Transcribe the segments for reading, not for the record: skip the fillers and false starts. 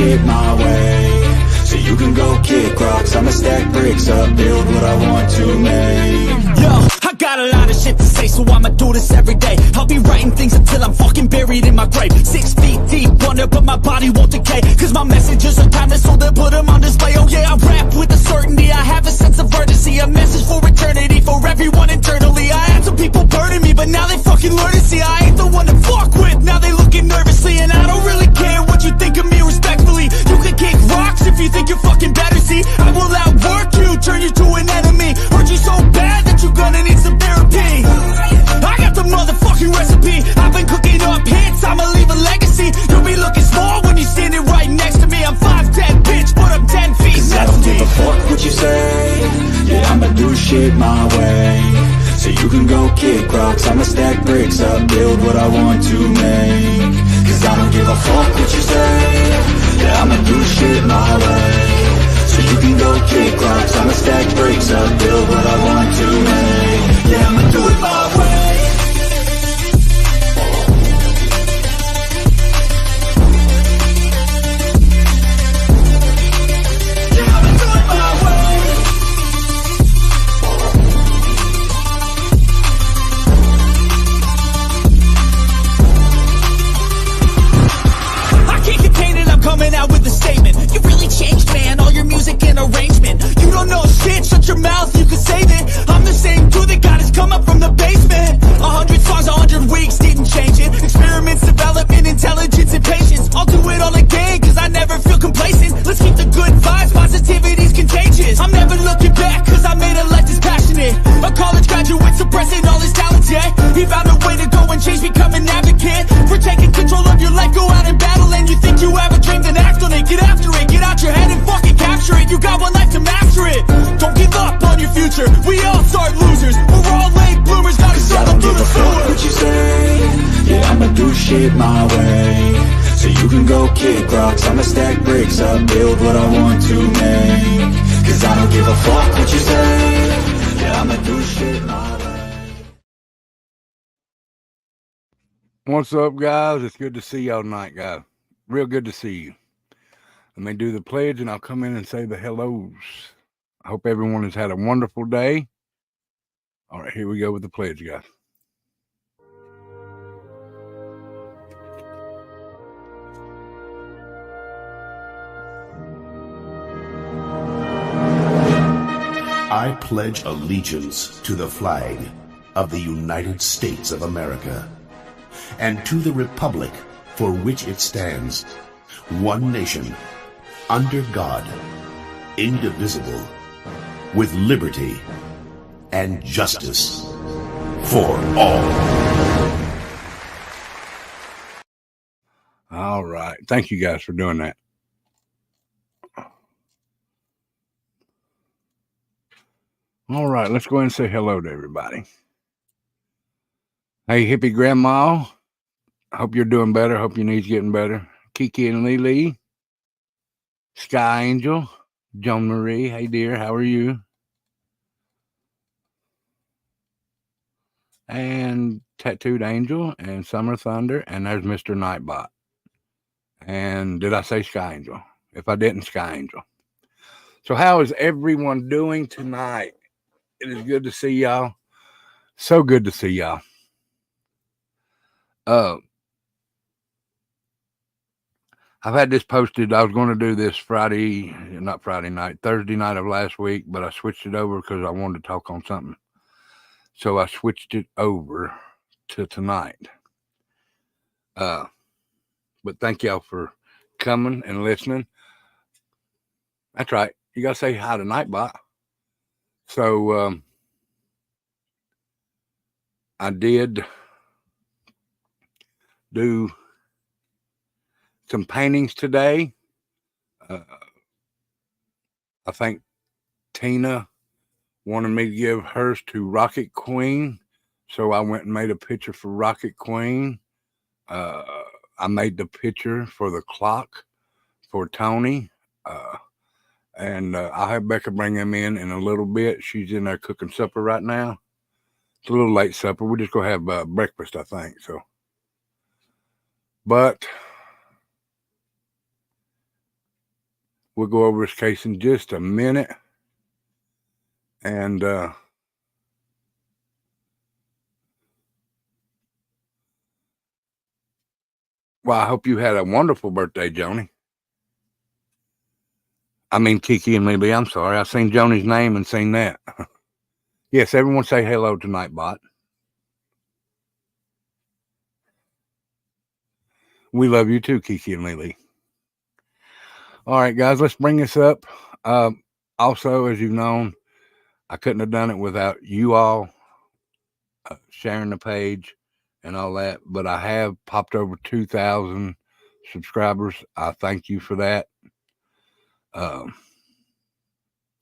shit my way. So you can go kick rocks, I'ma stack bricks up, build what I want to make. Yo, I got a lot of shit to say, so I'ma do this every day. I'll be writing things until I'm fucking buried in my grave. 6 feet deep under, but my body won't decay, cause my messages are timeless, so they'll put them on display. Oh yeah, I rap with a certainty, I have a sense of urgency, a message for eternity, for everyone internally. I had some people burning me, but now they fucking learn to see I ain't the one to fuck with, now they looking nervously. And I don't really care what you think of me, respectfully. You can kick rocks if you think you're fucking better, see I will outwork you, turn you to an enemy. Hurt you so bad that you're gonna need some therapy. I got the motherfucking recipe, I've been cooking up hits, I'ma leave a legacy. You'll be looking small when you're standing right next to me. I'm 5'10", bitch, but I'm 10 feet. Cause I don't give a fuck what you say, yeah, I'ma do shit my way. So you can go kick rocks, I'ma stack bricks up, build what I want to make. Cause I don't give a fuck what you say, yeah, I'ma do shit my way. So you can go kick rocks, I'ma stack bricks up, build what I want to make. Yeah, I'ma do it my way. Coming out with a statement. You really changed, man, all your music and arrangement. You don't know shit, shut your mouth, you can save it. I'm the same dude that got his come up from the basement. 100 songs, 100 weeks, didn't change it. Experiments, development, intelligence, and patience. I'll do it all again, cause I never feel complacent. Let's keep the good vibes, positivity's contagious. I'm never looking back, cause I made a life that's passionate. A college graduate suppressing all his talents, yeah. He found a way to go and change, become an advocate. For taking control of your life, go out and battle. And you think you have a dream, then act on it, get after it, get out your head and fucking capture it. You got one life to master it. Don't give up on your future. We all start losers. We're all late bloomers. Gotta start them through the sewer. What you say? Yeah, I'ma do shit my way. So you can go kick rocks, I'ma stack bricks up, build what I want to make. Cause I don't give a fuck what you say. Yeah, I'ma do shit my way. What's up, guys? It's good to see y'all tonight, guys. Real good to see you. Let me do the pledge and I'll come in and say the hellos. I hope everyone has had a wonderful day. All right, here we go with the pledge, guys. I pledge allegiance to the flag of the United States of America and to the republic for which it stands, one nation, under God, indivisible, with liberty and justice for all. All right. Thank you guys for doing that. All right, let's go ahead and say hello to everybody. Hey, hippie grandma. I hope you're doing better. Hope your knees getting better. Kiki and Lily. Sky Angel. Joan Marie. Hey, dear. How are you? And Tattooed Angel and Summer Thunder. And there's Mr. Nightbot. And did I say Sky Angel? If I didn't, Sky Angel. So how is everyone doing tonight? It is good to see y'all. So good to see y'all. I've had this posted. I was going to do this Thursday night of last week, but I switched it over because I wanted to talk on something. So I switched it over to tonight. But thank y'all for coming and listening. That's right. You got to say hi to Nightbot. So I did do some paintings today. I think Tina wanted me to give hers to Rocket Queen. So I went and made a picture for Rocket Queen. I made the picture for the clock for Tony. And I'll have Becca bring him in a little bit. She's in there cooking supper right now. It's a little late supper. We're just going to have breakfast, I think. So, but We'll go over this case in just a minute. And well, I hope you had a wonderful birthday, Joni. I mean, Kiki and Lily, I'm sorry. I seen Joni's name and seen that. Yes, everyone say hello tonight, bot. We love you too, Kiki and Lily. All right, guys, let's bring this up. Also, as you've known, I couldn't have done it without you all sharing the page and all that, but I have popped over 2,000 subscribers. I thank you for that.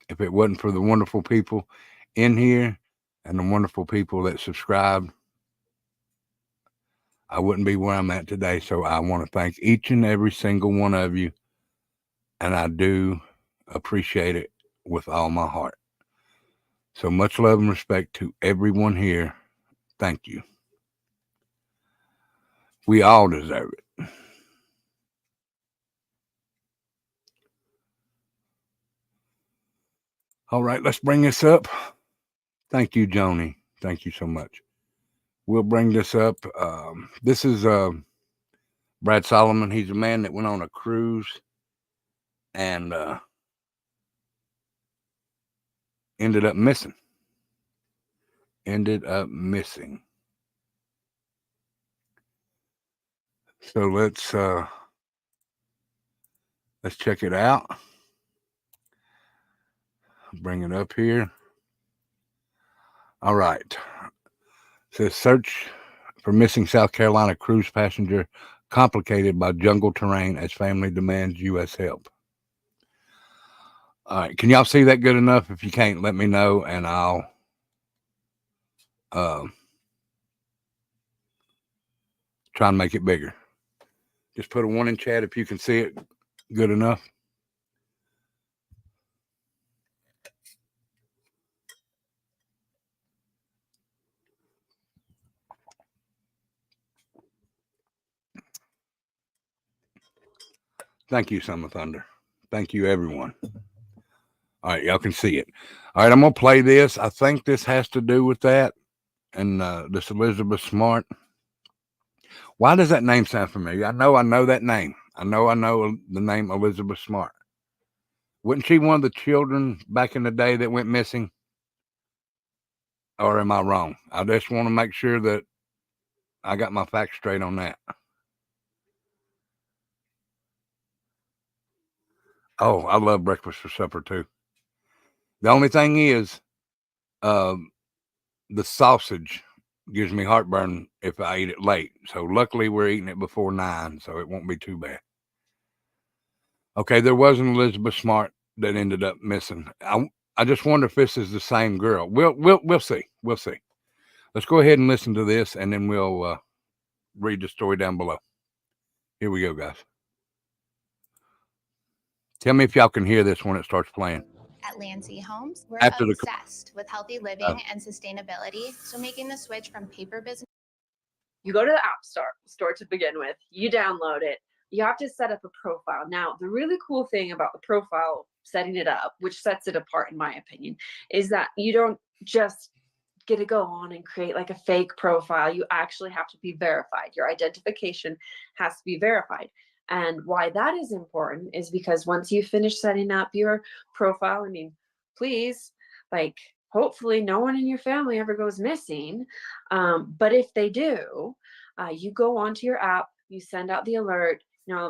If it wasn't for the wonderful people in here and the wonderful people that subscribed, I wouldn't be where I'm at today. So I want to thank each and every single one of you, and I do appreciate it with all my heart. So much love and respect to everyone here. Thank you. We all deserve it. All right, let's bring this up. Thank you, Joni. Thank you so much. We'll bring this up. This is Brad Solomon. He's a man that went on a cruise and ended up missing. So let's check it out. Bring it up here. All right. It says search for missing South Carolina cruise passenger complicated by jungle terrain as family demands U.S. help. All right. Can y'all see that good enough? If you can't, let me know and I'll try and make it bigger. Just put a 1 in chat if you can see it good enough. Thank you, Summer Thunder. Thank you, everyone. All right, y'all can see it. All right, I'm going to play this. I think this has to do with that. And this Elizabeth Smart. Why does that name sound familiar? I know that name. I know the name Elizabeth Smart. Wasn't she one of the children back in the day that went missing? Or am I wrong? I just want to make sure that I got my facts straight on that. Oh, I love breakfast for supper too. The only thing is, the sausage gives me heartburn if I eat it late. So luckily we're eating it before 9, so it won't be too bad. Okay, there was an Elizabeth Smart that ended up missing. I just wonder if this is the same girl. We'll see. We'll see. Let's go ahead and listen to this, and then we'll read the story down below. Here we go, guys. Tell me if y'all can hear this when it starts playing. At Lancy Homes, we're After the- obsessed with healthy living and sustainability. So making the switch from paper business. You go to the App Store to begin with, you download it, you have to set up a profile. Now, the really cool thing about the profile, setting it up, which sets it apart in my opinion, is that you don't just get to go on and create like a fake profile. You actually have to be verified. Your identification has to be verified. And why that is important is because once you finish setting up your profile, I mean, please, like, hopefully no one in your family ever goes missing. But if they do, you go onto your app, you send out the alert,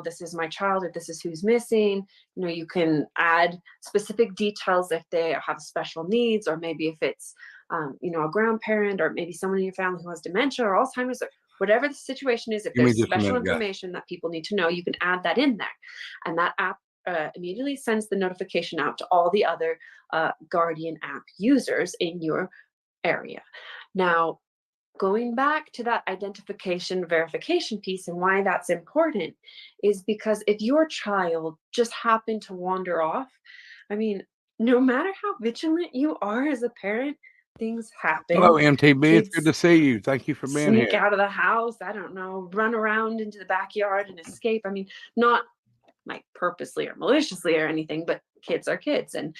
this is my child, or this is who's missing. You can add specific details if they have special needs, or maybe if it's, a grandparent, or maybe someone in your family who has dementia or Alzheimer's, or whatever the situation is. If there's special information that people need to know, you can add that in there. And that app immediately sends the notification out to all the other Guardian app users in your area. Now, going back to that identification verification piece and why that's important is because if your child just happened to wander off, I mean, no matter how vigilant you are as a parent, things happen. Hello, MTB. It's good to see you. Thank you for being here. Sneak out of the house. I don't know, run around into the backyard and escape. I mean, not like purposely or maliciously or anything, but kids are kids, and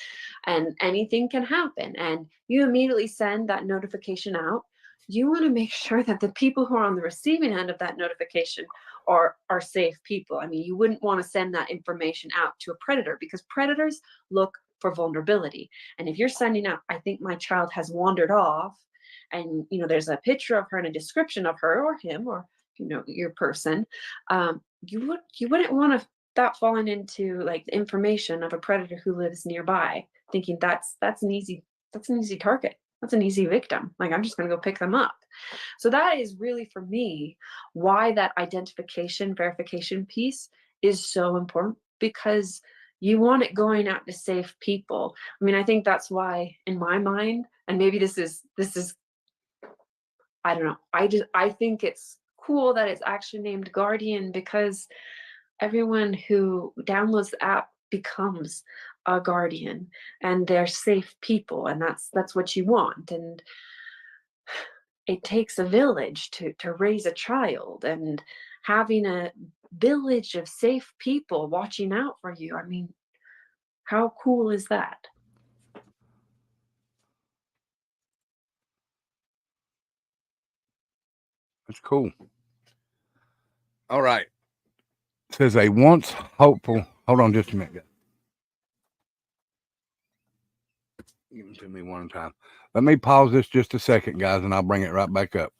anything can happen. And you immediately send that notification out. You want to make sure that the people who are on the receiving end of that notification are safe people. I mean, you wouldn't want to send that information out to a predator, because predators look for vulnerability. And if you're sending out, I think my child has wandered off, and there's a picture of her and a description of her or him, or your person, you wouldn't want to that falling into like the information of a predator who lives nearby, thinking that's an easy target. That's an easy victim. Like, I'm just going to go pick them up. So that is really, for me, why that identification verification piece is so important, because you want it going out to safe people. I mean, I think that's why, in my mind, and maybe this is I don't know, I think it's cool that it's actually named Guardian, because everyone who downloads the app becomes a guardian, and they're safe people, and that's what you want. And it takes a village to raise a child, and having a village of safe people watching out for you, I mean, how cool is that? That's cool. All right. It says a once hopeful. Hold on just a minute, guys. Give it to me one time. Let me pause this just a second, guys, and I'll bring it right back up.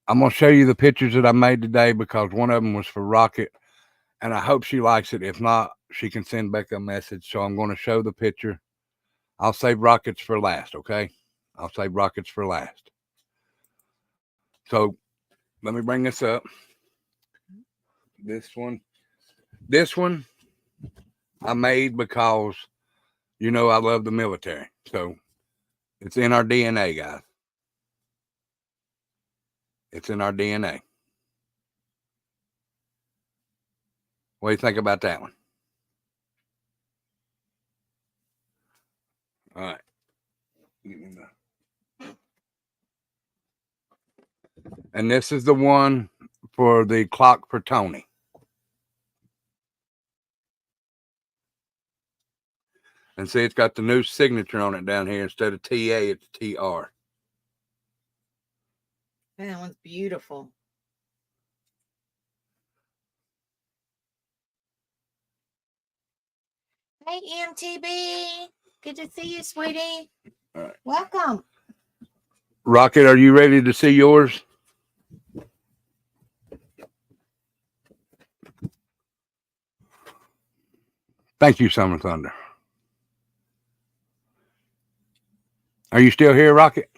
I'm going to show you the pictures that I made today, because one of them was for Rocket, and I hope she likes it. If not, she can send back a message. So I'm going to show the picture. I'll save Rockets for last, okay? I'll save Rockets for last. So let me bring this up. This one I made because, I love the military. So it's in our DNA, guys. It's in our DNA. What do you think about that one? All right. And this is the one for the clock for Tony. And see, it's got the new signature on it down here. Instead of TA, it's TR. That one's beautiful. Hey, MTB. Good to see you, sweetie. All right. Welcome. Rocket, are you ready to see yours? Thank you, Summer Thunder. Are you still here, Rocket?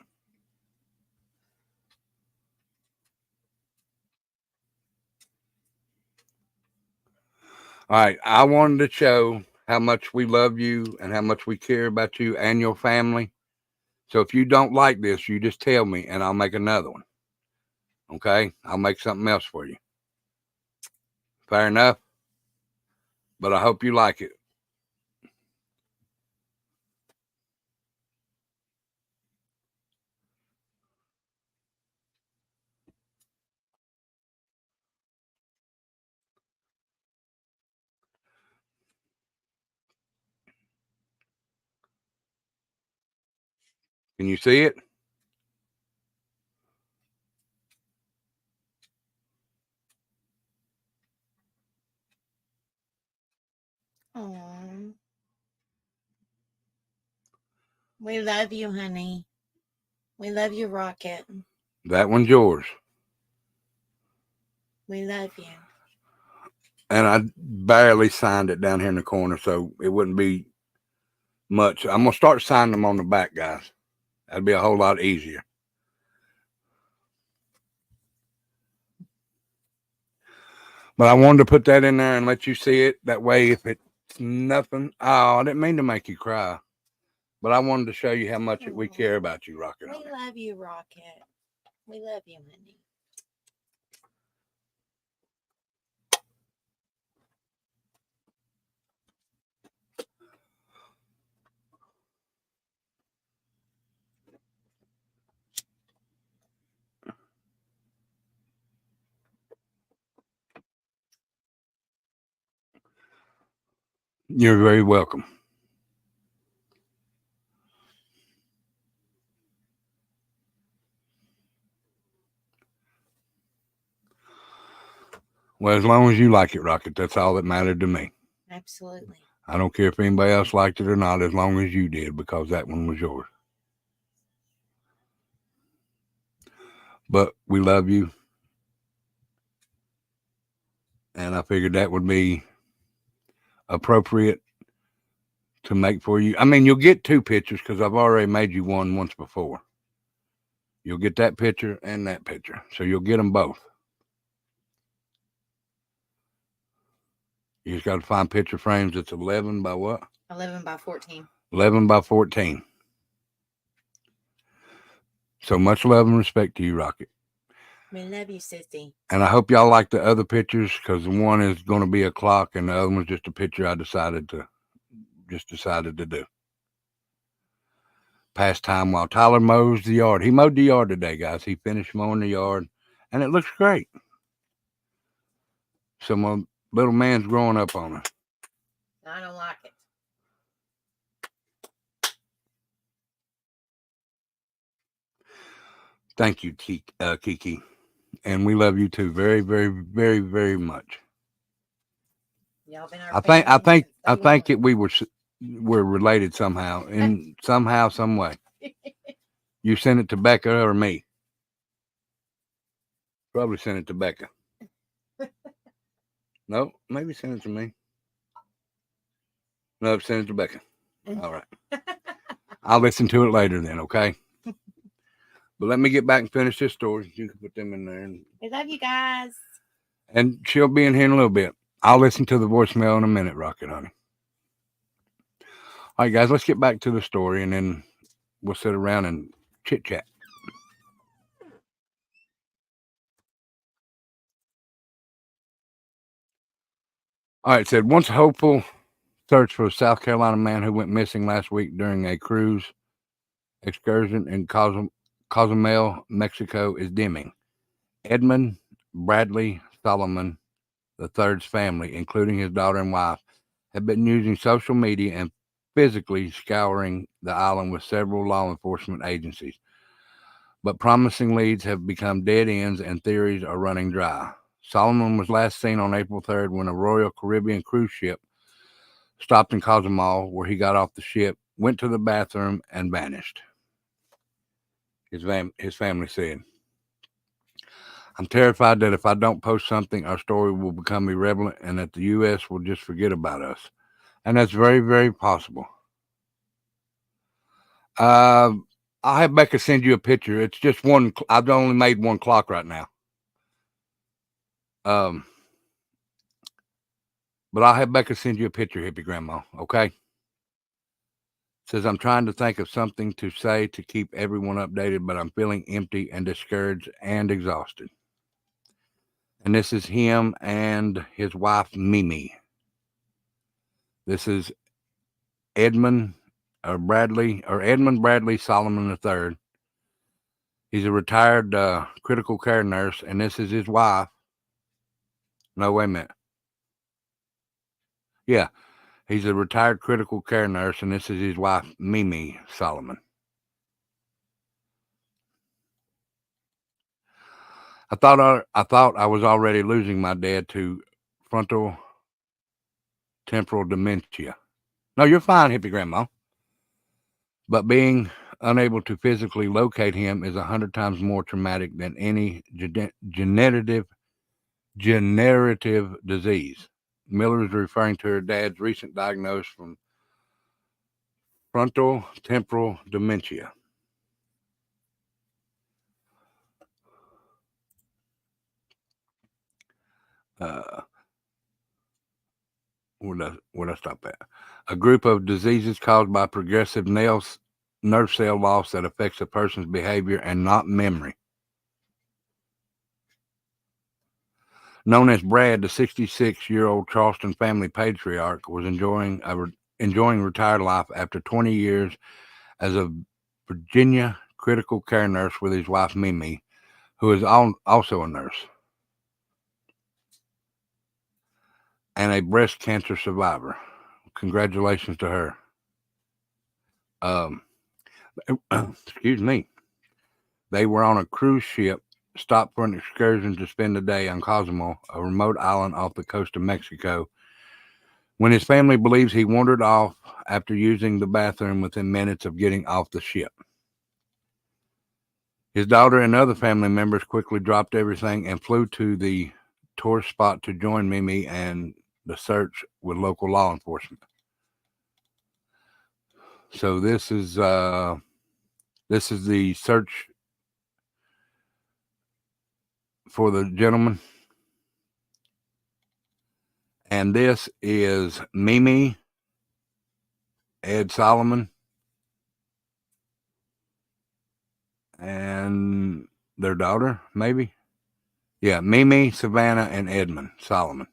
All right. I wanted to show how much we love you and how much we care about you and your family. So if you don't like this, you just tell me and I'll make another one. Okay? I'll make something else for you. Fair enough? But I hope you like it. Can you see it? Aww. We love you, honey. We love you, Rocket. That one's yours. We love you. And I barely signed it down here in the corner, so it wouldn't be much. I'm going to start signing them on the back, guys. That'd be a whole lot easier. But I wanted to put that in there and let you see it. That way, if it's nothing, I didn't mean to make you cry. But I wanted to show you how much we care about you, Rocket. We love you, Rocket. We love you, honey. You're very welcome. Well, as long as you like it, Rocket, that's all that mattered to me. Absolutely. I don't care if anybody else liked it or not, as long as you did, because that one was yours. But we love you. And I figured that would be appropriate to make for you. I mean, you'll get two pictures because I've already made you one once before. You'll get that picture and that picture. So you'll get them both. You just got to find picture frames that's 11 by what? 11 by 14. 11 by 14. So much love and respect to you, Rocket. We love you, sissy. And I hope y'all like the other pictures because the one is going to be a clock and the other one's just a picture I decided to do. Pastime while Tyler mows the yard. He mowed the yard today, guys. He finished mowing the yard and it looks great. So my little man's growing up on us. I don't like it. Thank you, Kiki. And we love you too very, very, very, very much. Y'all been our I think we're related somehow, in somehow, some way. You sent it to Becca or me? Probably sent it to Becca. No, maybe send it to me. No, send it to Becca. All right. I'll listen to it later then, okay? But let me get back and finish this story. You can put them in there. We love you guys. And she'll be in here in a little bit. I'll listen to the voicemail in a minute, Rocket, honey. All right, guys, let's get back to the story, and then we'll sit around and chit-chat. All right, it said, once hopeful search for a South Carolina man who went missing last week during a cruise excursion in Cozumel, Mexico, is dimming. Edmund Bradley Solomon III's family, including his daughter and wife, have been using social media and physically scouring the island with several law enforcement agencies. But promising leads have become dead ends and theories are running dry. Solomon was last seen on April 3rd when a Royal Caribbean cruise ship stopped in Cozumel, where he got off the ship, went to the bathroom, and vanished. His family said, I'm terrified that if I don't post something, our story will become irrelevant and that the U.S. will just forget about us. And that's very, very possible. I'll have Becca send you a picture. It's just one. I've only made one clock right now. But I'll have Becca send you a picture, hippie grandma. Okay? It says, I'm trying to think of something to say to keep everyone updated, but I'm feeling empty and discouraged and exhausted. And this is him and his wife, Mimi. This is Edmund Bradley Solomon III. He's a retired critical care nurse, and this is his wife. No, wait a minute. Yeah, he's a retired critical care nurse, and this is his wife, Mimi Solomon. I thought I was already losing my dad to frontal temporal dementia. No, you're fine, hippie grandma. But being unable to physically locate him is 100 times more traumatic than any generative disease. Miller is referring to her dad's recent diagnosis from frontal temporal dementia. Where'd I stop at? A group of diseases caused by progressive nerve cell loss that affects a person's behavior and not memory. Known as Brad, the 66-year-old Charleston family patriarch was enjoying retired life after 20 years as a Virginia critical care nurse with his wife Mimi, who is also a nurse and a breast cancer survivor. congratulations to her. Excuse me. They were on a cruise ship, stopped for an excursion to spend the day on Cozumel, a remote island off the coast of Mexico, when his family believes he wandered off after using the bathroom within minutes of getting off the ship. His daughter and other family members quickly dropped everything and flew to the tourist spot to join Mimi and the search with local law enforcement. So this is the search for the gentleman. And this is Mimi, Ed Solomon, and their daughter, maybe. Yeah, Mimi, Savannah, and Edmund Solomon.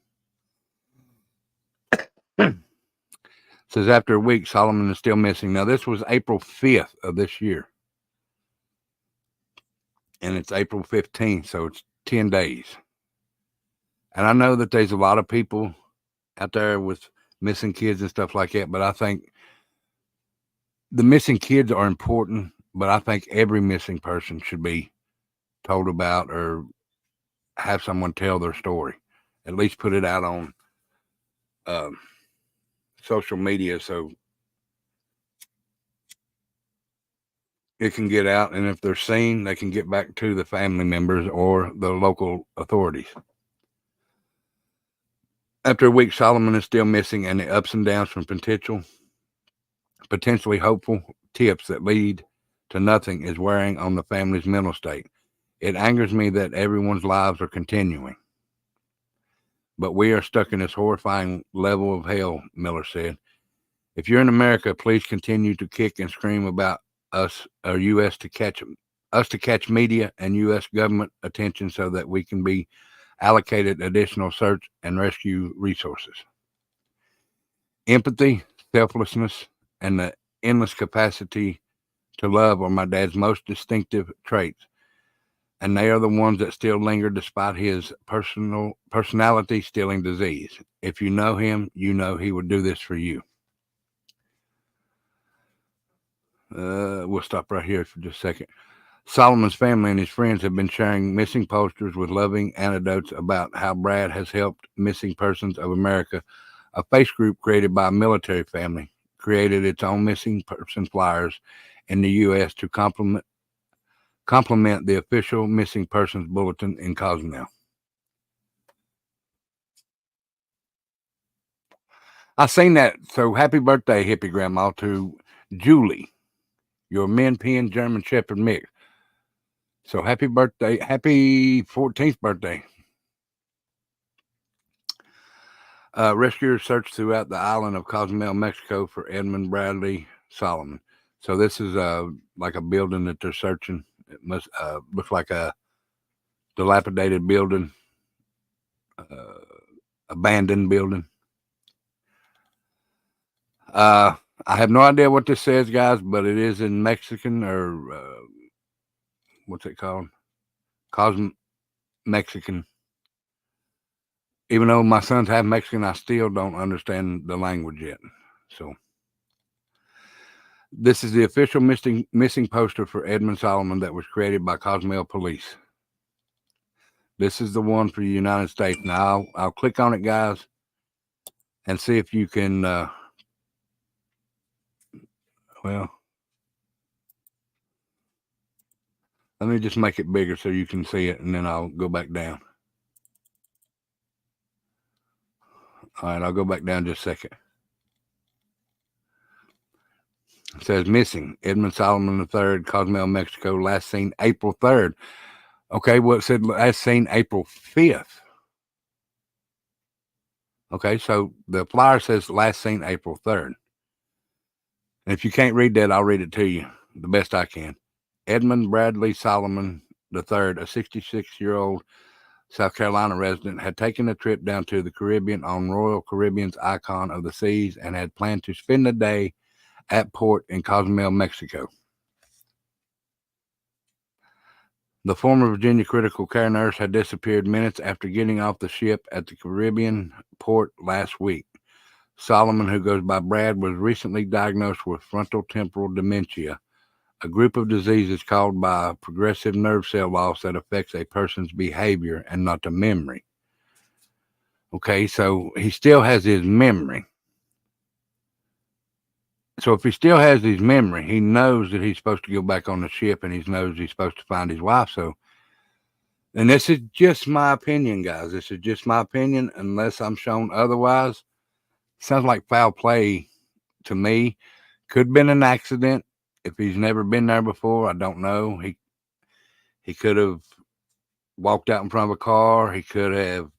Says after a week, Solomon is still missing. Now, this was April 5th of this year. And it's April 15th, so it's 10 days. And I know that there's a lot of people out there with missing kids and stuff like that, but I think the missing kids are important, but I think every missing person should be told about or have someone tell their story. At least put it out on social media so it can get out, and if they're seen, they can get back to the family members or the local authorities. After a week, Solomon is still missing, and the ups and downs from potentially hopeful tips that lead to nothing is wearing on the family's mental state. It angers me that everyone's lives are continuing, but we are stuck in this horrifying level of hell, Miller said. If you're in America, please continue to kick and scream about us or U.S. to catch media and U.S. government attention so that we can be allocated additional search and rescue resources. Empathy, selflessness, and the endless capacity to love are my dad's most distinctive traits, and they are the ones that still linger despite his personality-stealing disease. If you know him, you know he would do this for you. We'll stop right here for just a second. Solomon's family and his friends have been sharing missing posters with loving anecdotes about how Brad has helped Missing Persons of America, a face group created by a military family, created its own missing person flyers in the U.S. to complement the official missing persons bulletin in Cozumel. I seen that. So happy birthday, hippie grandma, to Julie, your Min Pin German Shepherd mix. So happy birthday, happy 14th birthday. Rescuers searched throughout the island of Cozumel, Mexico for Edmund Bradley Solomon. So this is like a building that they're searching. It must look like a dilapidated building, abandoned building. I have no idea what this says, guys, but it is in Mexican or what's it called? Mexican. Even though my son's half Mexican, I still don't understand the language yet. So this is the official missing poster for Edmund Solomon that was created by Cozumel Police. This is the one for the United States. Now I'll click on it, guys, and see if you can. Well, let me just make it bigger so you can see it, and then I'll go back down. All right, I'll go back down just a second. It says missing Edmund Solomon III, Cozumel, Mexico, last seen April 3rd. Okay, well, it said last seen April 5th. Okay, so the flyer says last seen April 3rd. And if you can't read that, I'll read it to you the best I can. Edmund Bradley Solomon III, a 66-year-old South Carolina resident, had taken a trip down to the Caribbean on Royal Caribbean's Icon of the Seas and had planned to spend the day at port in Cozumel, Mexico. The former Virginia critical care nurse had disappeared minutes after getting off the ship at the Caribbean port last week. Solomon, who goes by Brad, was recently diagnosed with frontotemporal dementia, a group of diseases caused by progressive nerve cell loss that affects a person's behavior and not the memory. Okay, so he still has his memory. So if he still has his memory, he knows that he's supposed to go back on the ship, and he knows he's supposed to find his wife. So, and this is just my opinion, guys. This is just my opinion, unless I'm shown otherwise. Sounds like foul play to me. Could have been an accident. If he's never been there before, I don't know. He could have walked out in front of a car. He could have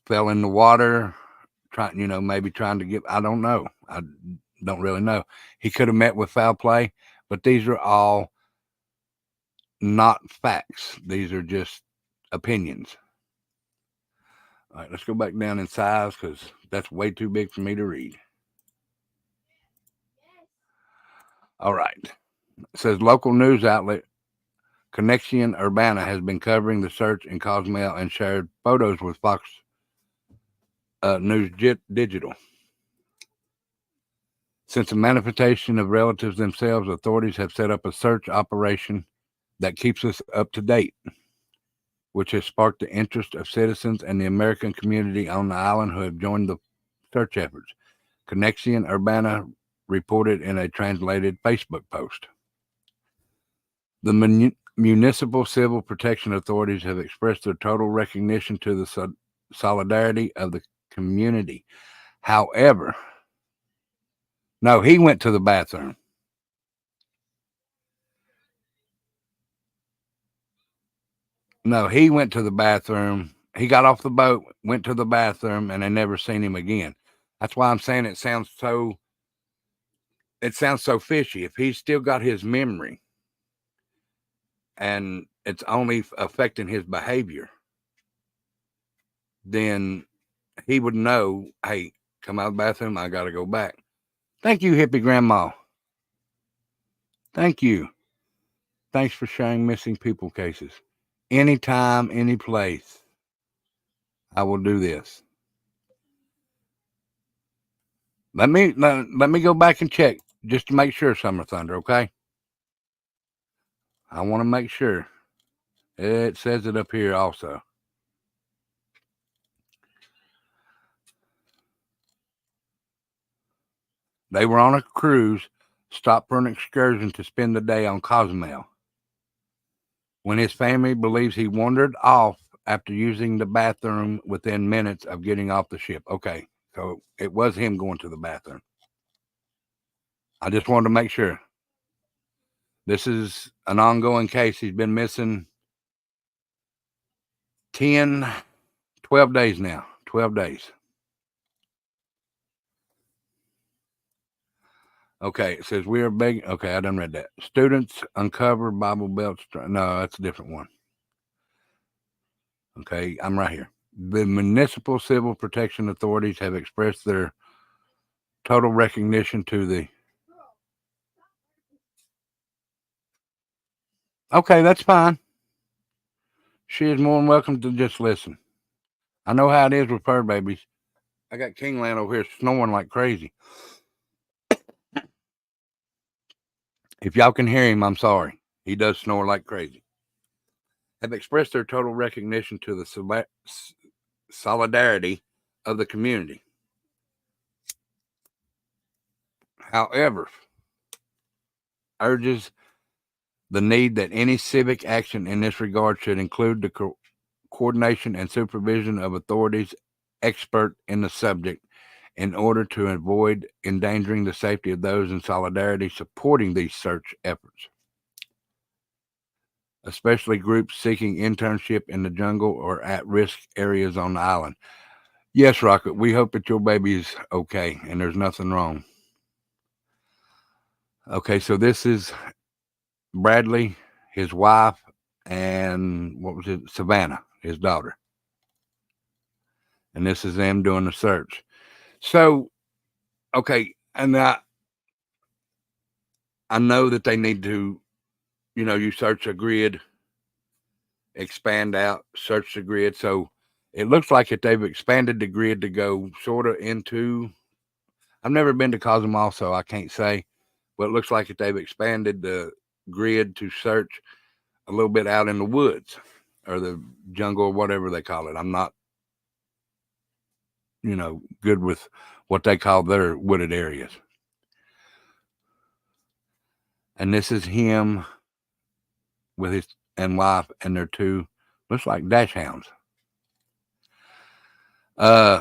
fell in the water, maybe trying to get, I don't know. I don't really know. He could have met with foul play, but these are all not facts. These are just opinions. All right, let's go back down in size because that's way too big for me to read. All right. It says local news outlet Conexión Urbana has been covering the search in Cozumel and shared photos with Fox News Digital. Since the manifestation of relatives themselves, authorities have set up a search operation that keeps us up to date, which has sparked the interest of citizens and the American community on the island who have joined the search efforts. Conexión Urbana reported in a translated Facebook post. The municipal civil protection authorities have expressed their total recognition to the solidarity of the community. However, no, he went to the bathroom. No, he went to the bathroom. He got off the boat, went to the bathroom, and they never seen him again. That's why I'm saying it sounds so fishy. If he's still got his memory and it's only affecting his behavior, then he would know, hey, come out of the bathroom, I got to go back. Thank you, hippie grandma. Thank you. Thanks for sharing missing people cases. Anytime, any place, I will do this. Let me go back and check just to make sure, Summer Thunder, okay? I want to make sure. It says it up here also. They were on a cruise, stopped for an excursion to spend the day on Cozumel. When his family believes he wandered off after using the bathroom within minutes of getting off the ship. Okay, so it was him going to the bathroom. I just wanted to make sure. This is an ongoing case. He's been missing 12 days now. 12 days. Okay, it says we are begging. Okay, I done read that. Students uncover Bible belts. No, that's a different one. Okay, I'm right here. The municipal civil protection authorities have expressed their total recognition to the. Okay, that's fine. She is more than welcome to just listen. I know how it is with fur babies. I got Kingland over here snoring like crazy. If y'all can hear him, I'm sorry. He does snore like crazy. Have expressed their total recognition to the solidarity of the community. However, urges the need that any civic action in this regard should include the coordination and supervision of authorities expert in the subject in order to avoid endangering the safety of those in solidarity supporting these search efforts, especially groups seeking internship in the jungle or at-risk areas on the island. Yes, Rocket, we hope that your baby is okay and there's nothing wrong. Okay, so this is Bradley, his wife, and Savannah, his daughter. And this is them doing the search. So, okay, and I know that they need to, you search a grid, expand out, search the grid. So it looks like they've expanded the grid to go sort of into. I've never been to Cozumel, so I can't say, but it looks like they've expanded the grid to search a little bit out in the woods or the jungle or whatever they call it. I'm not, good with what they call their wooded areas. And this is him with his and wife and their two, looks like dash hounds.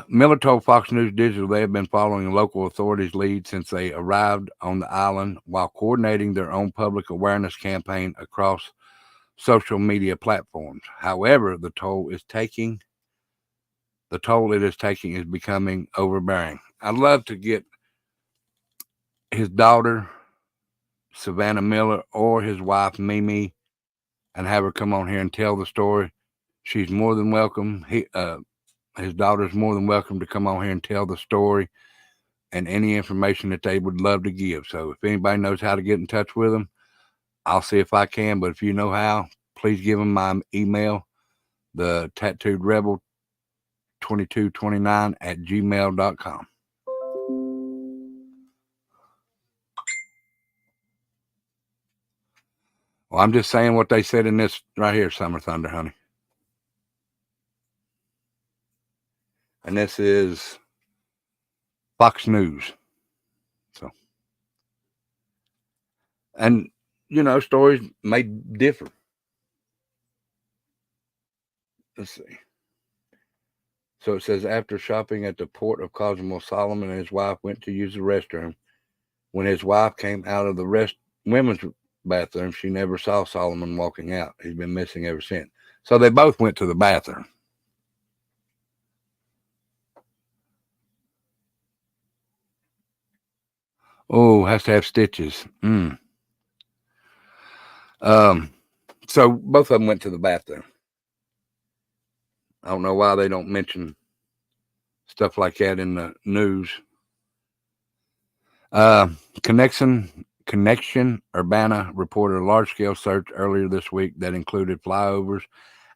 Miller told Fox News Digital they have been following local authorities' lead since they arrived on the island while coordinating their own public awareness campaign across social media platforms. However, the toll it is taking is becoming overbearing. I'd love to get his daughter, Savannah Miller, or his wife, Mimi, and have her come on here and tell the story. She's more than welcome. His daughter's more than welcome to come on here and tell the story and any information that they would love to give. So if anybody knows how to get in touch with them, I'll see if I can. But if you know how, please give them my email, the tattooed rebel 2229@gmail.com. Well, I'm just saying what they said in this right here, Summer Thunder, honey. And this is Fox News. So, and stories may differ. Let's see. So it says, after shopping at the port of Cozumel, Solomon and his wife went to use the restroom. When his wife came out of the women's bathroom, she never saw Solomon walking out. He's been missing ever since. So they both went to the bathroom. Oh, has to have stitches. So both of them went to the bathroom. I don't know why they don't mention stuff like that in the news. Connection Urbana reported a large-scale search earlier this week that included flyovers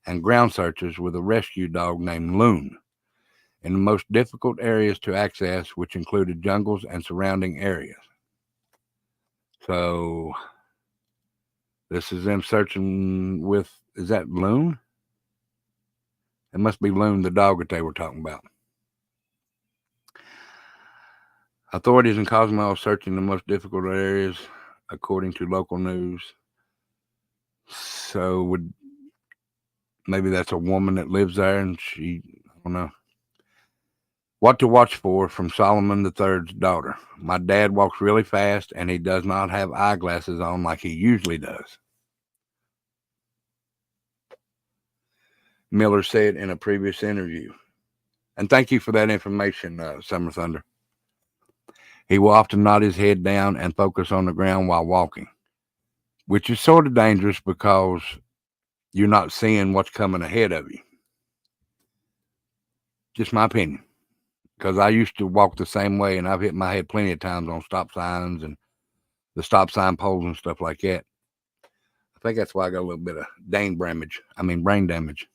and ground searches with a rescue dog named Loon in the most difficult areas to access, which included jungles and surrounding areas. So this is them searching with, is that Loon? It must be Loon, the dog that they were talking about. Authorities in Cozumel are searching the most difficult areas, according to local news. So maybe that's a woman that lives there, and I don't know. What to watch for from Solomon III's daughter. My dad walks really fast, and he does not have eyeglasses on like he usually does, Miller said in a previous interview. And thank you for that information, Summer Thunder. He will often nod his head down and focus on the ground while walking, which is sort of dangerous because you're not seeing what's coming ahead of you. Just my opinion. Because I used to walk the same way, and I've hit my head plenty of times on stop signs and the stop sign poles and stuff like that. I think that's why I got a little bit of brain damage.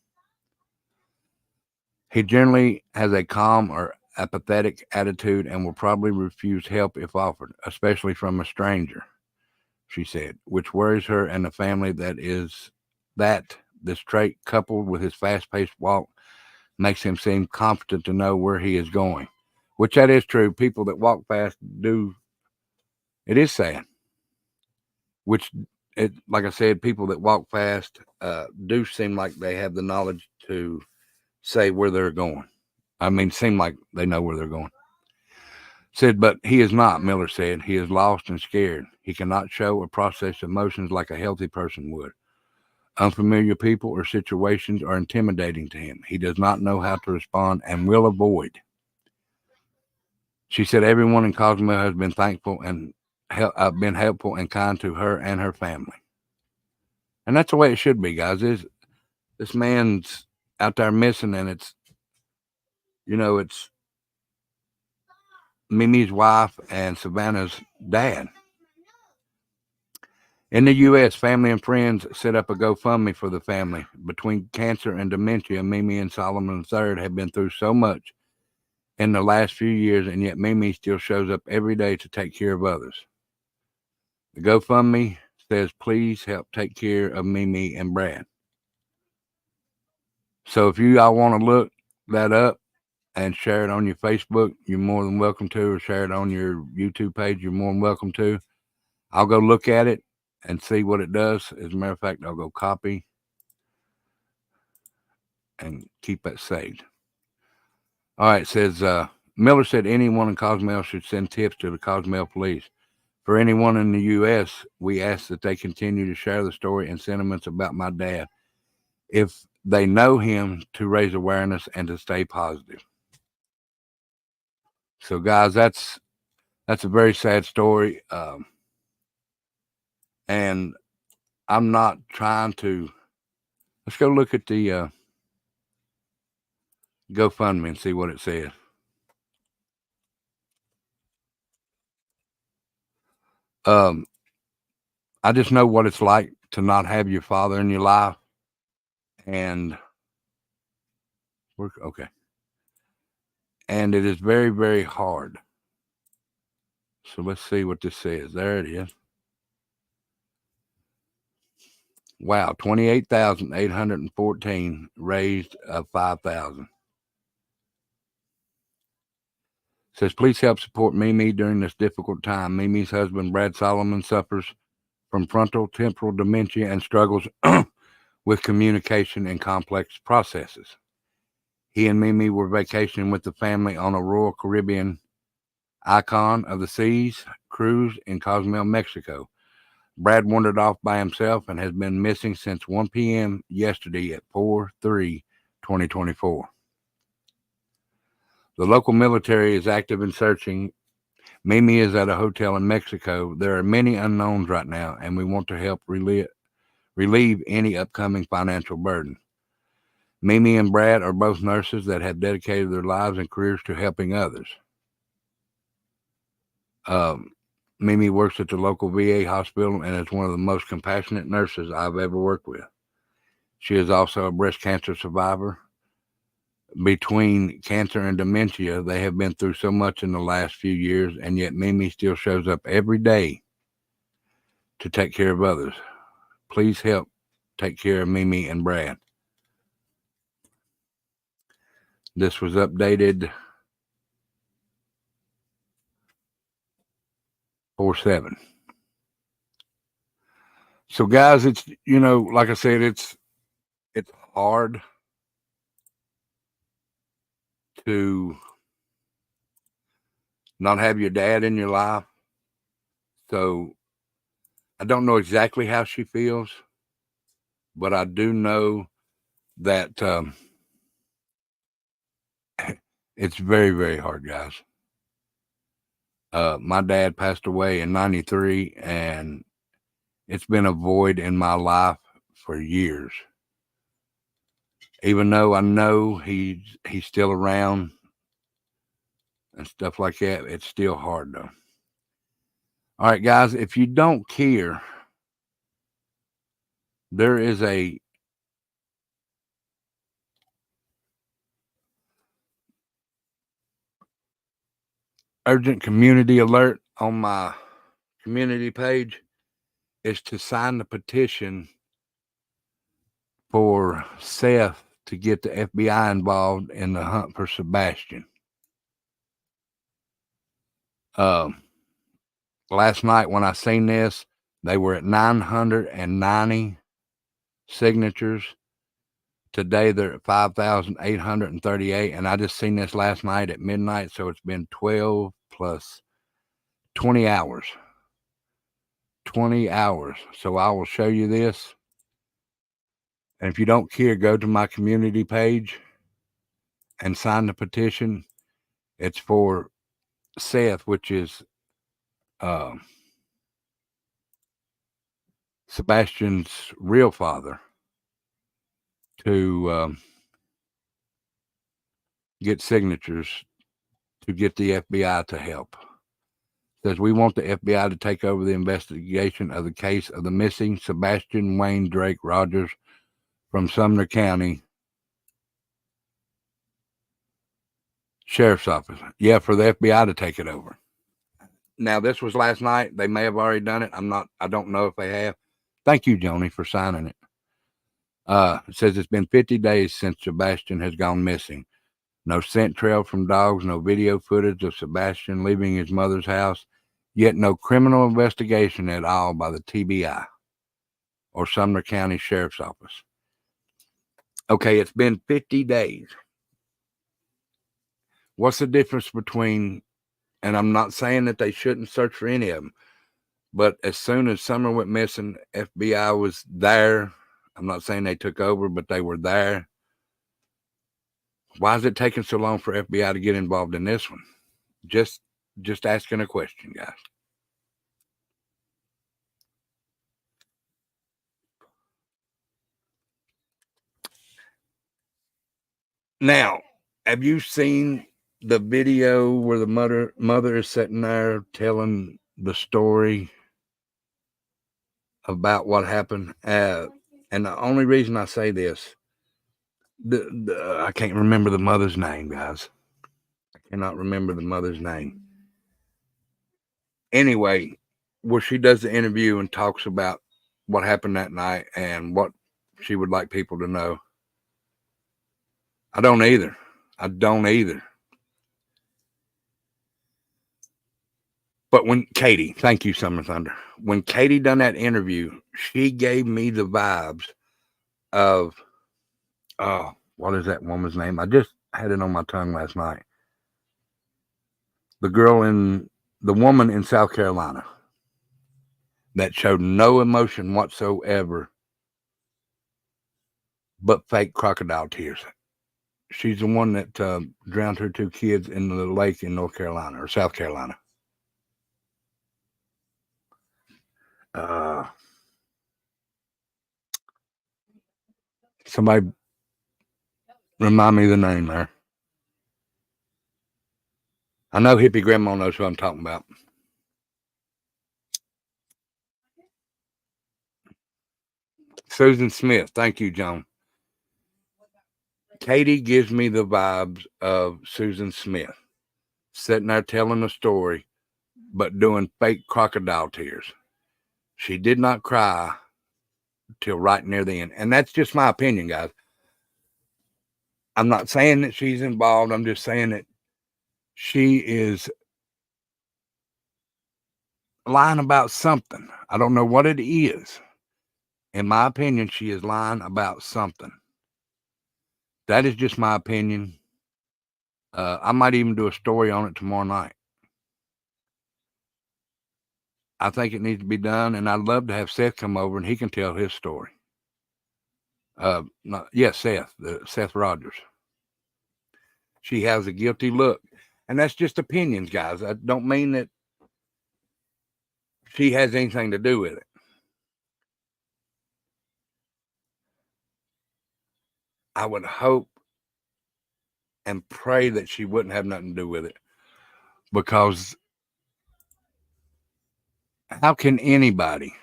He generally has a calm or apathetic attitude and will probably refuse help if offered, especially from a stranger, she said, which worries her and the family. This trait, coupled with his fast-paced walk, makes him seem confident to know where he is going, which that is true. People that walk fast it is sad, like I said, people that walk fast do seem like they have the knowledge to say where they're going. Seem like they know where they're going. Said, but he is not, Miller said. He is lost and scared. He cannot show or process emotions like a healthy person would. Unfamiliar people or situations are intimidating to him. He does not know how to respond and will avoid. She said everyone in Cozumel has been thankful and been helpful and kind to her and her family. And that's the way it should be, guys. This man's out there missing, and it's Mimi's wife and Savannah's dad. In the U.S., family and friends set up a GoFundMe for the family. Between cancer and dementia, Mimi and Solomon III have been through so much in the last few years, and yet Mimi still shows up every day to take care of others. The GoFundMe says, please help take care of Mimi and Brad. So if you all want to look that up and share it on your Facebook, you're more than welcome to, or share it on your YouTube page, you're more than welcome to. I'll go look at it and see what it does. As a matter of fact, I'll go copy and keep that saved. All right, it says, Miller said anyone in Cozumel should send tips to the Cozumel police. For anyone in the U.S., we ask that they continue to share the story and sentiments about my dad, if they know him, to raise awareness and to stay positive. So, guys, that's a very sad story. And I'm not trying to. Let's go look at the GoFundMe and see what it says. I just know what it's like to not have your father in your life. And okay. And it is very, very hard. So let's see what this says. There it is. Wow, 28,814 raised of 5,000. Says, please help support Mimi during this difficult time. Mimi's husband, Brad Solomon, suffers from frontal temporal dementia and struggles with communication and complex processes. He and Mimi were vacationing with the family on a Royal Caribbean Icon of the Seas cruise in Cozumel, Mexico. Brad wandered off by himself and has been missing since 1 p.m. yesterday at 4/3/2024. The local military is active in searching. Mimi is at a hotel in Mexico. There are many unknowns right now, and we want to help relieve any upcoming financial burden. Mimi and Brad are both nurses that have dedicated their lives and careers to helping others. Mimi works at the local VA hospital and is one of the most compassionate nurses I've ever worked with. She is also a breast cancer survivor. Between cancer and dementia, they have been through so much in the last few years, and yet Mimi still shows up every day to take care of others. Please help take care of Mimi and Brad. This was updated 4/7. So, guys, it's, like I said, it's hard to not have your dad in your life. So I don't know exactly how she feels, but I do know that it's very, very hard, guys. My dad passed away in 93, and it's been a void in my life for years. Even though I know he's still around and stuff like that, it's still hard, though. All right, guys, if you don't care, there is a urgent community alert on my community page. Is to sign the petition for Seth to get the FBI involved in the hunt for Sebastian. Last night when I seen this, they were at 990 signatures. Today they're at 5,838, and I just seen this last night at midnight, so it's been 12 plus 20 hours. 20 hours. So I will show you this. And if you don't care, go to my community page and sign the petition. It's for Seth, which is Sebastian's real father, to get signatures to get the FBI to help. Says we want the FBI to take over the investigation of the case of the missing Sebastian Wayne Drake Rogers from Sumner County Sheriff's Office. Yeah, for the FBI to take it over. Now, this was last night. They may have already done it. I don't know if they have. Thank you, Joni, for signing it. It says it's been 50 days since Sebastian has gone missing. No scent trail from dogs, no video footage of Sebastian leaving his mother's house, yet no criminal investigation at all by the TBI or Sumner County Sheriff's Office. Okay, it's been 50 days. What's the difference between, and I'm not saying that they shouldn't search for any of them, but as soon as Summer went missing, FBI was there. I'm not saying they took over, but they were there. Why is it taking so long for FBI to get involved in this one? Just asking a question, guys. Now, have you seen the video where the mother is sitting there telling the story about what happened? And the only reason I say this, I can't remember the mother's name, guys. I cannot remember the mother's name. Anyway, where she does the interview and talks about what happened that night and what she would like people to know. I don't either. But when Katie, thank you, Summer Thunder. When Katie done that interview, she gave me the vibes of, what is that woman's name? I just had it on my tongue last night. The woman in South Carolina that showed no emotion whatsoever but fake crocodile tears. She's the one that drowned her 2 kids in the lake in North Carolina or South Carolina. Somebody remind me the name there. I know hippie grandma knows who I'm talking about. Susan Smith. Thank you, John. Katie gives me the vibes of Susan Smith, sitting there telling a story, but doing fake crocodile tears. She did not cry till right near the end. And that's just my opinion, guys. I'm not saying that she's involved. I'm just saying that she is lying about something. I don't know what it is. In my opinion, she is lying about something. That is just my opinion. I might even do a story on it tomorrow night. I think it needs to be done, and I'd love to have Seth come over and he can tell his story. Seth Rogers. She has a guilty look, and that's just opinions, guys. I don't mean that she has anything to do with it. I would hope and pray that she wouldn't have nothing to do with it, because how can anybody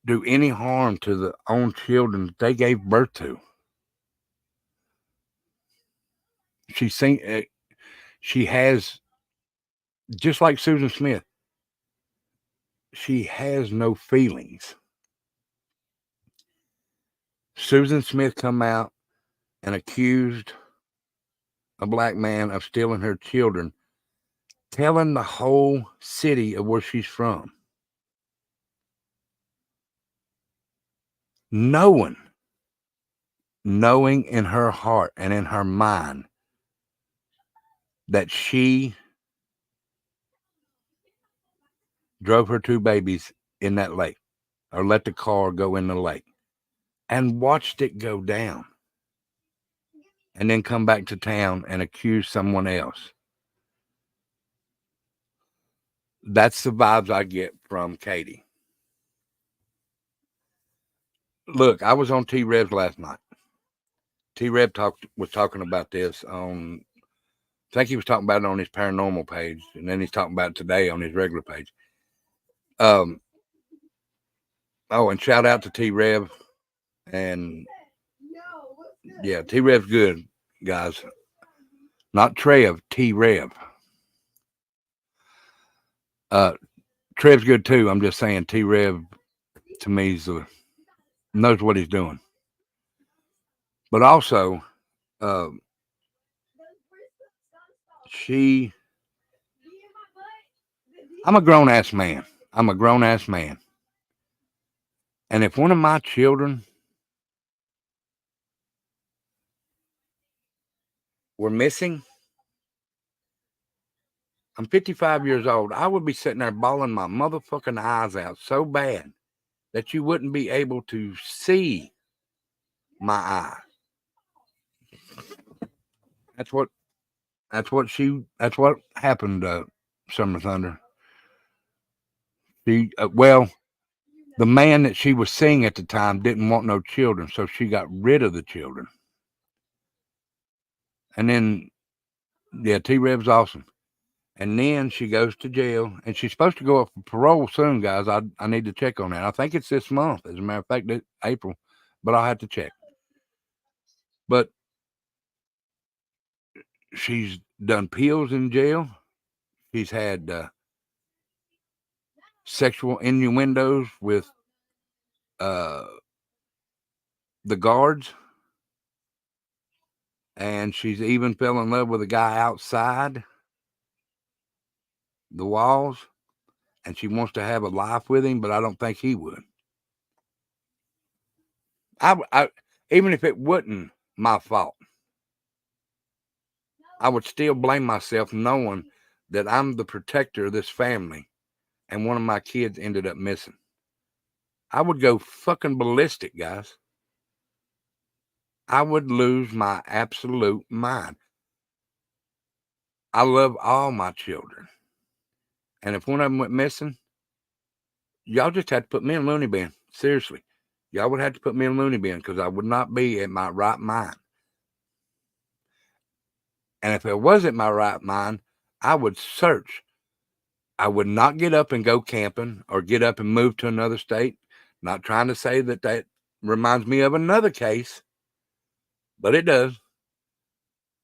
do any harm to the own children that they gave birth to? She has, just like Susan Smith, she has no feelings. Susan Smith come out and accused a black man of stealing her children, telling the whole city of where she's from. Knowing in her heart and in her mind that she drove her 2 babies in that lake, or let the car go in the lake, and watched it go down, and then come back to town and accuse someone else. That's the vibes I get from Katie. Look, I was on T-Revs last night. T-Rev was talking about this on I think he was talking about it on his paranormal page, and then he's talking about it today on his regular page. Oh, and shout out to T-Rev. And yeah, T-Rev's good, guys. Not Trev, T-Rev. Trev's good too. I'm just saying T-Rev to me knows what he's doing. But also, I'm a grown ass man. And if one of my children were missing, I'm 55 years old. I would be sitting there bawling my motherfucking eyes out so bad that you wouldn't be able to see my eye. That's what happened, Summer Thunder. The man that she was seeing at the time didn't want no children, so she got rid of the children. And then, yeah, T-Rev's awesome. And then she goes to jail, and she's supposed to go up for parole soon, guys. I need to check on that. I think it's this month, as a matter of fact, April, but I'll have to check. But she's done pills in jail. She's had sexual innuendos with the guards. And she's even fell in love with a guy outside the walls. And she wants to have a life with him, but I don't think he would. Even if it wasn't my fault, I would still blame myself knowing that I'm the protector of this family and one of my kids ended up missing. I would go fucking ballistic, guys. I would lose my absolute mind. I love all my children. And if one of them went missing, y'all just had to put me in a loony bin. Seriously. Y'all would have to put me in a loony bin because I would not be in my right mind. And if it wasn't my right mind, I would search. I would not get up and go camping or get up and move to another state. Not trying to say that reminds me of another case, but it does.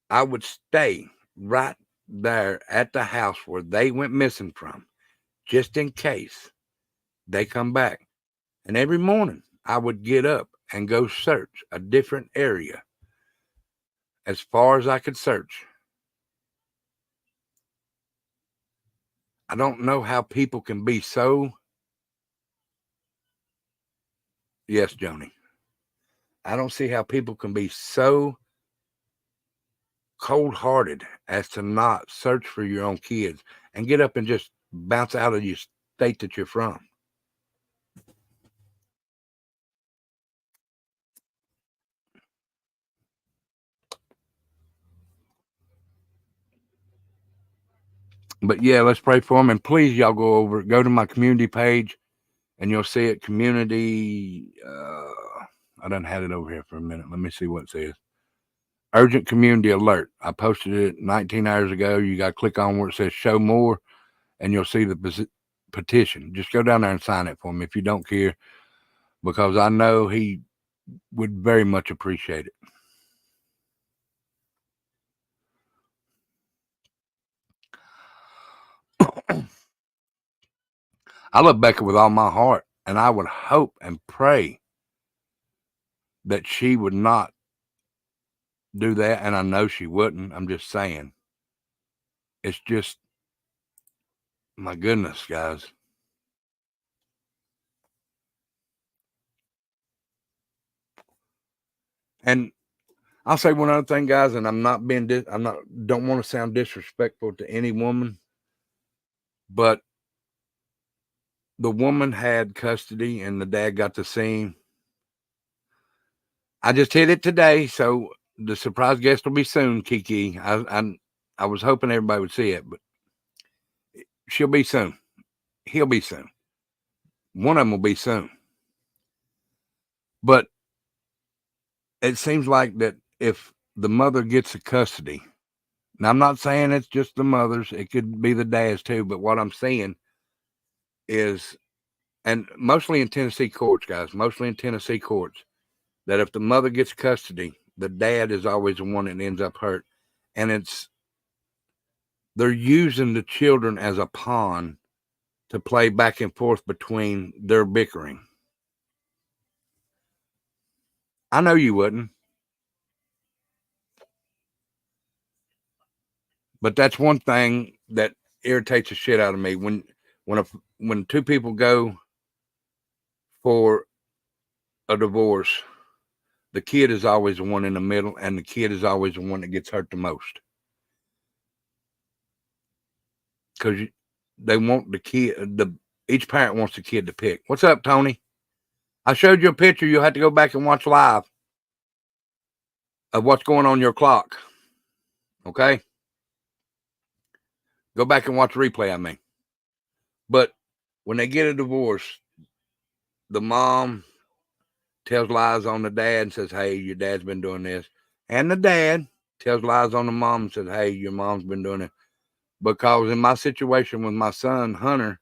I would stay right there at the house where they went missing from, just in case they come back. And every morning I would get up and go search a different area as far as I could search. I don't know how people can be so... Yes, Joni. I don't see how people can be so cold-hearted as to not search for your own kids and get up and just bounce out of your state that you're from. But yeah, let's pray for them. And please, y'all go to my community page and you'll see it. Community, I done had it over here for a minute. Let me see what it says. Urgent community alert. I posted it 19 hours ago. You got to click on where it says show more and you'll see the petition. Just go down there and sign it for me if you don't care, because I know he would very much appreciate it. I love Becca with all my heart, and I would hope and pray that she would not do that, and I know she wouldn't. I'm just saying. It's just, my goodness, guys. And I'll say one other thing, guys, and don't want to sound disrespectful to any woman, but the woman had custody and the dad got to see him. I just hit it today, so the surprise guest will be soon, Kiki. I was hoping everybody would see it, but she'll be soon. He'll be soon. One of them will be soon. But it seems like that if the mother gets the custody, Now, I'm not saying it's just the mothers. It could be the dads too. But what I'm saying is, and mostly in Tennessee courts, guys, mostly in Tennessee courts, that if the mother gets custody, the dad is always the one that ends up hurt. And they're using the children as a pawn to play back and forth between their bickering. I know you wouldn't. But that's one thing that irritates the shit out of me when two people go for a divorce. The kid is always the one in the middle, and the kid is always the one that gets hurt the most. Because they want the kid, each parent wants the kid to pick. What's up, Tony? I showed you a picture. You'll have to go back and watch live of what's going on your clock. Okay? Go back and watch the replay, I mean. But when they get a divorce, the mom tells lies on the dad and says, hey, your dad's been doing this. And the dad tells lies on the mom and says, hey, your mom's been doing it. Because in my situation with my son, Hunter,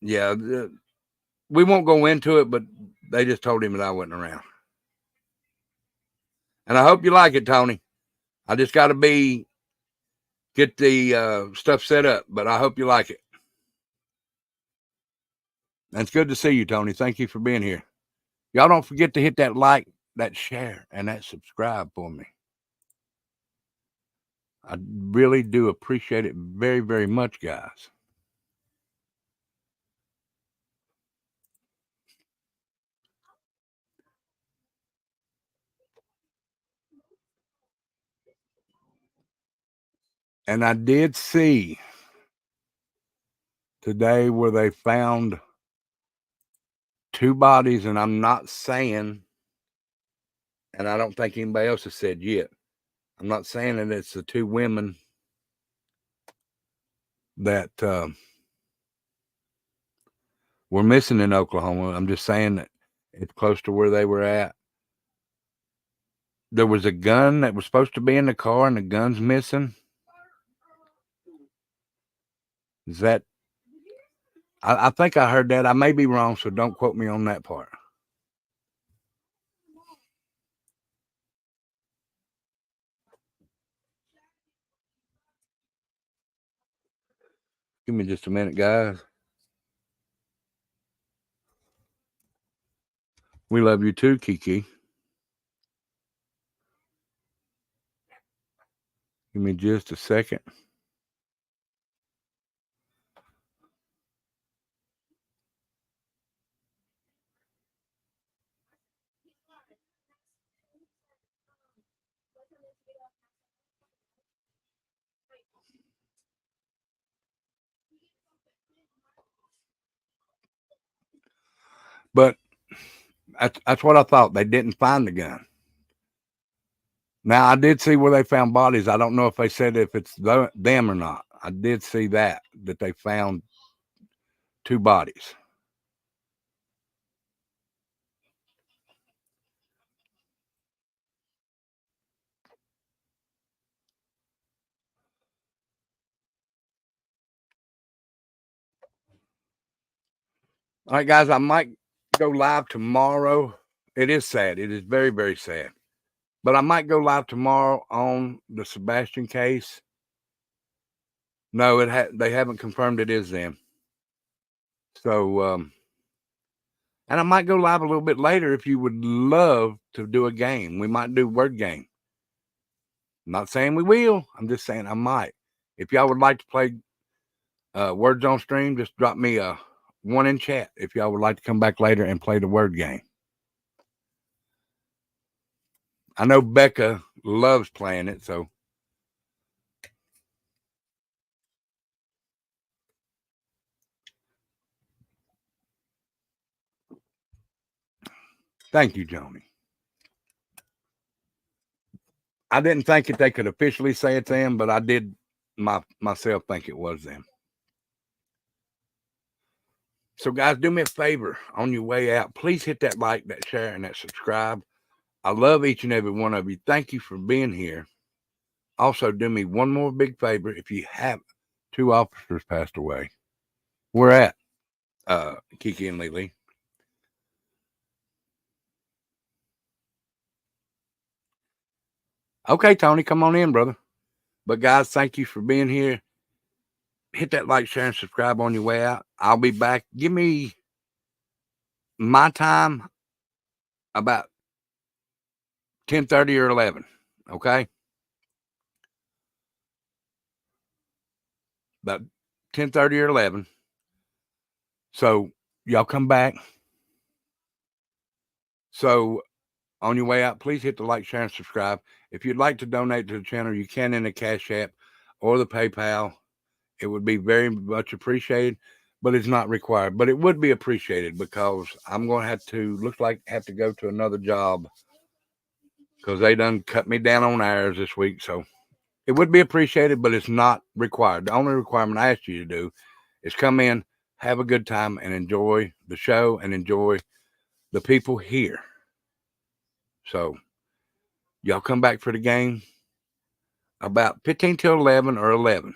yeah, we won't go into it, but they just told him that I wasn't around. And I hope you like it, Tony. I just got to get the stuff set up, but I hope you like it. And it's good to see you, Tony. Thank you for being here. Y'all don't forget to hit that like, that share, and that subscribe for me. I really do appreciate it very, very much, guys. And I did see today where they found 2 bodies, and I'm not saying, and I don't think anybody else has said yet, I'm not saying that it's the 2 women that were missing in Oklahoma. I'm just saying that it's close to where they were at. There was a gun that was supposed to be in the car, and the gun's missing. Is that? I think I heard that. I may be wrong, so don't quote me on that part. Give me just a minute, guys. We love you too, Kiki. Give me just a second. But that's what I thought. They didn't find the gun. Now, I did see where they found bodies. I don't know if they said if it's them or not. I did see that they found 2 bodies. All right, guys, I might go live tomorrow. It is sad. It is very, very sad. But I might go live tomorrow on the Sebastian case. No, they haven't confirmed it is them. So, and I might go live a little bit later if you would love to do a game. We might do a word game. I'm not saying we will. I'm just saying I might. If y'all would like to play words on stream, just drop me a 1 in chat if y'all would like to come back later and play the word game. I know Becca loves playing it, so. Thank you, Joni. I didn't think that they could officially say it's them, but I did myself think it was them. So, guys, do me a favor on your way out. Please hit that like, that share, and that subscribe. I love each and every one of you. Thank you for being here. Also, do me one more big favor. If you have, 2 officers passed away. Where at? Kiki and Lily. Okay, Tony, come on in, brother. But guys, thank you for being here. Hit that like, share, and subscribe on your way out. I'll be back. Give me my time about 10:30 or 11. Okay? About 10:30 or 11. So y'all come back. So on your way out, please hit the like, share, and subscribe. If you'd like to donate to the channel, you can in the Cash App or the PayPal. It would be very much appreciated, but it's not required. But it would be appreciated because I'm going to have to go to another job because they done cut me down on hours this week. So it would be appreciated, but it's not required. The only requirement I ask you to do is come in, have a good time, and enjoy the show and enjoy the people here. So y'all come back for the game about 15 till 11 or 11.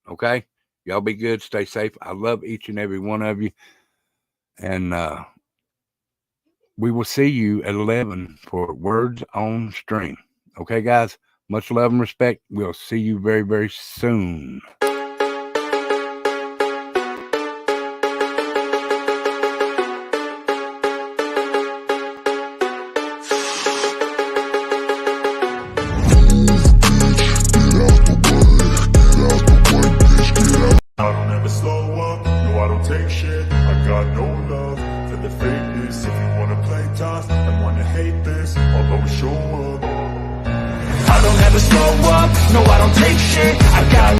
Okay? Y'all be good. Stay safe. I love each and every one of you. And we will see you at 11 for Words on Stream. Okay, guys? Much love and respect. We'll see you very, very soon. I don't ever slow up, no I don't take shit. I got no love for the fakeness. If you wanna play tough and wanna hate this, I'll always show up. I don't ever slow up, no I don't take shit. I got